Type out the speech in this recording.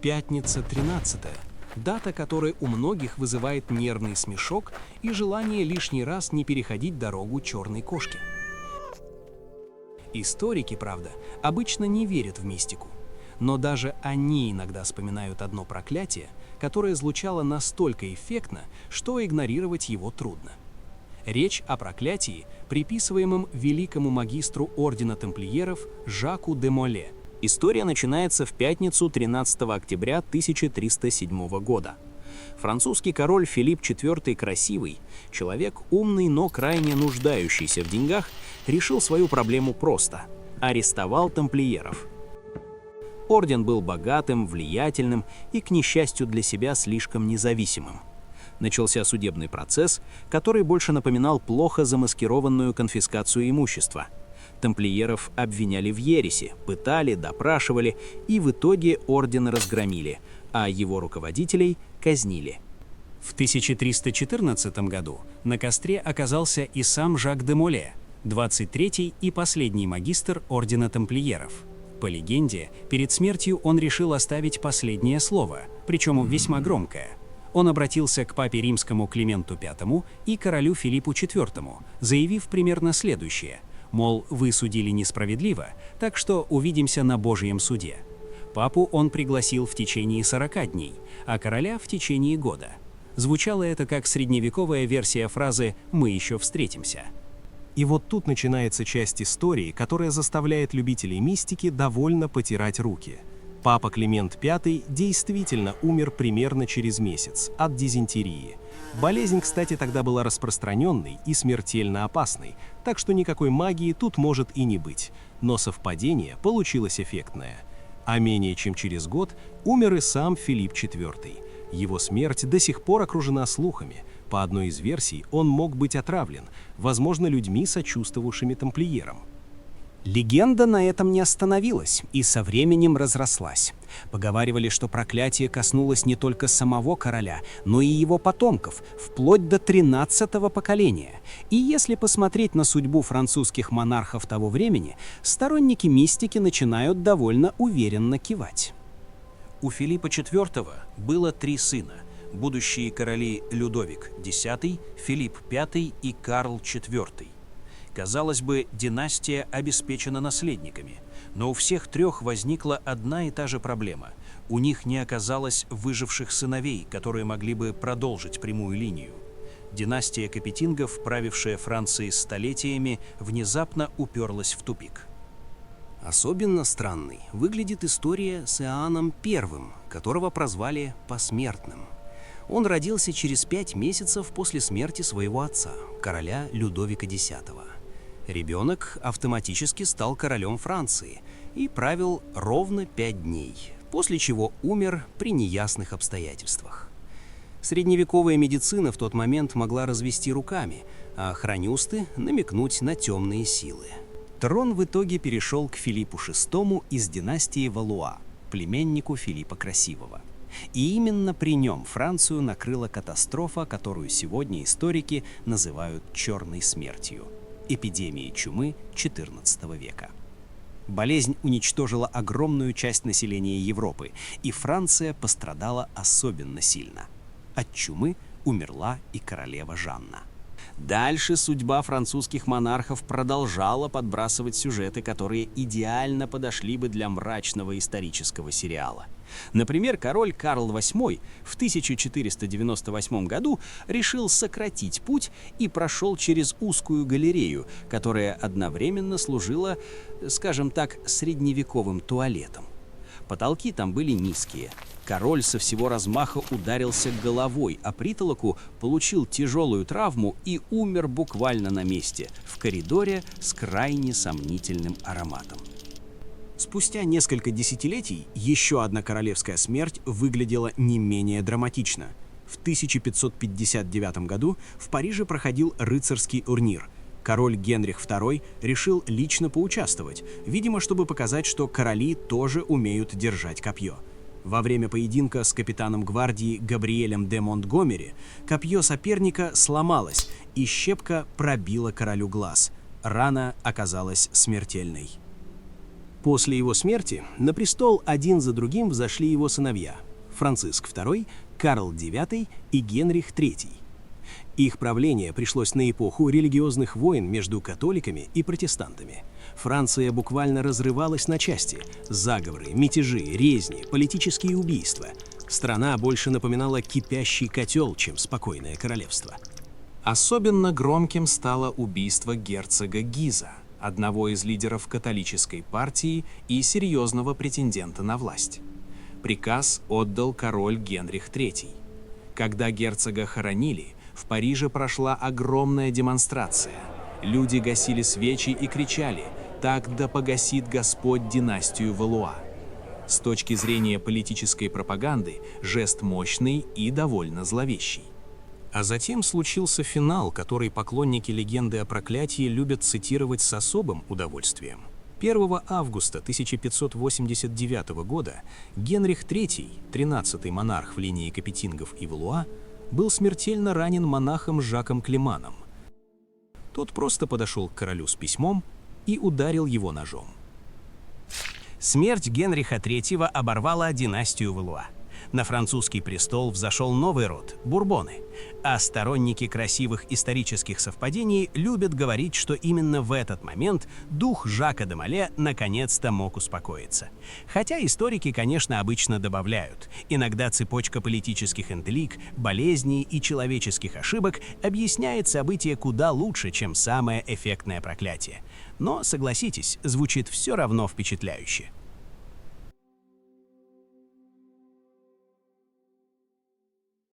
Пятница 13. Дата, которая у многих вызывает нервный смешок и желание лишний раз не переходить дорогу черной кошки. Историки, правда, обычно не верят в мистику. Но даже они иногда вспоминают одно проклятие, которое звучало настолько эффектно, что игнорировать его трудно. Речь о проклятии, приписываемом великому магистру ордена тамплиеров Жаку де Моле. История начинается в пятницу 13 октября 1307 года. Французский король Филипп IV Красивый, человек умный, но крайне нуждающийся в деньгах, решил свою проблему просто – арестовал тамплиеров. Орден был богатым, влиятельным и, к несчастью для себя, слишком независимым. Начался судебный процесс, который больше напоминал плохо замаскированную конфискацию имущества. Тамплиеров обвиняли в ереси, пытали, допрашивали и в итоге орден разгромили, а его руководителей казнили. В 1314 году на костре оказался и сам Жак де Моле, 23-й и последний магистр ордена тамплиеров. По легенде, перед смертью он решил оставить последнее слово, причем весьма громкое. Он обратился к папе римскому Клименту V и королю Филиппу IV, заявив примерно следующее: мол, вы судили несправедливо, так что увидимся на Божьем суде. Папу он пригласил в течение 40 дней, а короля в течение года. Звучало это как средневековая версия фразы «мы еще встретимся». И вот тут начинается часть истории, которая заставляет любителей мистики довольно потирать руки. Папа Климент V действительно умер примерно через месяц от дизентерии. Болезнь, кстати, тогда была распространенной и смертельно опасной, так что никакой магии тут может и не быть. Но совпадение получилось эффектное. А менее чем через год умер и сам Филипп IV. Его смерть до сих пор окружена слухами. По одной из версий, он мог быть отравлен, возможно, людьми, сочувствовавшими тамплиерам. Легенда на этом не остановилась и со временем разрослась. Поговаривали, что проклятие коснулось не только самого короля, но и его потомков, вплоть до 13-го поколения. И если посмотреть на судьбу французских монархов того времени, сторонники мистики начинают довольно уверенно кивать. У Филиппа IV было 3 сына. Будущие короли Людовик X, Филипп V и Карл IV. Казалось бы, династия обеспечена наследниками, но у всех 3 возникла одна и та же проблема. У них не оказалось выживших сыновей, которые могли бы продолжить прямую линию. Династия Капетингов, правившая Францией столетиями, внезапно уперлась в тупик. Особенно странной выглядит история с Иоанном I, которого прозвали «посмертным». Он родился через 5 месяцев после смерти своего отца, короля Людовика X. Ребенок автоматически стал королем Франции и правил ровно 5 дней, после чего умер при неясных обстоятельствах. Средневековая медицина в тот момент могла развести руками, а хронюсты намекнуть на темные силы. Трон в итоге перешел к Филиппу VI из династии Валуа, племяннику Филиппа Красивого. И именно при нем Францию накрыла катастрофа, которую сегодня историки называют «черной смертью» – эпидемией чумы XIV века. Болезнь уничтожила огромную часть населения Европы, и Франция пострадала особенно сильно. От чумы умерла и королева Жанна. Дальше судьба французских монархов продолжала подбрасывать сюжеты, которые идеально подошли бы для мрачного исторического сериала. Например, король Карл VIII в 1498 году решил сократить путь и прошел через узкую галерею, которая одновременно служила, скажем так, средневековым туалетом. Потолки там были низкие. Король со всего размаха ударился головой, а притолоку получил тяжелую травму и умер буквально на месте, в коридоре с крайне сомнительным ароматом. Спустя несколько десятилетий еще одна королевская смерть выглядела не менее драматично. В 1559 году в Париже проходил рыцарский турнир. Король Генрих II решил лично поучаствовать, видимо, чтобы показать, что короли тоже умеют держать копье. Во время поединка с капитаном гвардии Габриэлем де Монтгомери копье соперника сломалось, и щепка пробила королю глаз. Рана оказалась смертельной. После его смерти на престол один за другим взошли его сыновья – Франциск II, Карл IX и Генрих III. Их правление пришлось на эпоху религиозных войн между католиками и протестантами. Франция буквально разрывалась на части. Заговоры, мятежи, резни, политические убийства. Страна больше напоминала кипящий котел, чем спокойное королевство. Особенно громким стало убийство герцога Гиза, одного из лидеров католической партии и серьезного претендента на власть. Приказ отдал король Генрих III. Когда герцога хоронили, в Париже прошла огромная демонстрация. Люди гасили свечи и кричали: «Так да погасит Господь династию Валуа». С точки зрения политической пропаганды, жест мощный и довольно зловещий. А затем случился финал, который поклонники легенды о проклятии любят цитировать с особым удовольствием. 1 августа 1589 года Генрих III, 13-й монарх в линии Капетингов и Валуа, был смертельно ранен монахом Жаком Климаном. Тот просто подошел к королю с письмом и ударил его ножом. Смерть Генриха III оборвала династию Валуа. На французский престол взошел новый род – Бурбоны. А сторонники красивых исторических совпадений любят говорить, что именно в этот момент дух Жака де Моле наконец-то мог успокоиться. Хотя историки, конечно, обычно добавляют: иногда цепочка политических интриг, болезней и человеческих ошибок объясняет события куда лучше, чем самое эффектное проклятие. Но, согласитесь, звучит все равно впечатляюще.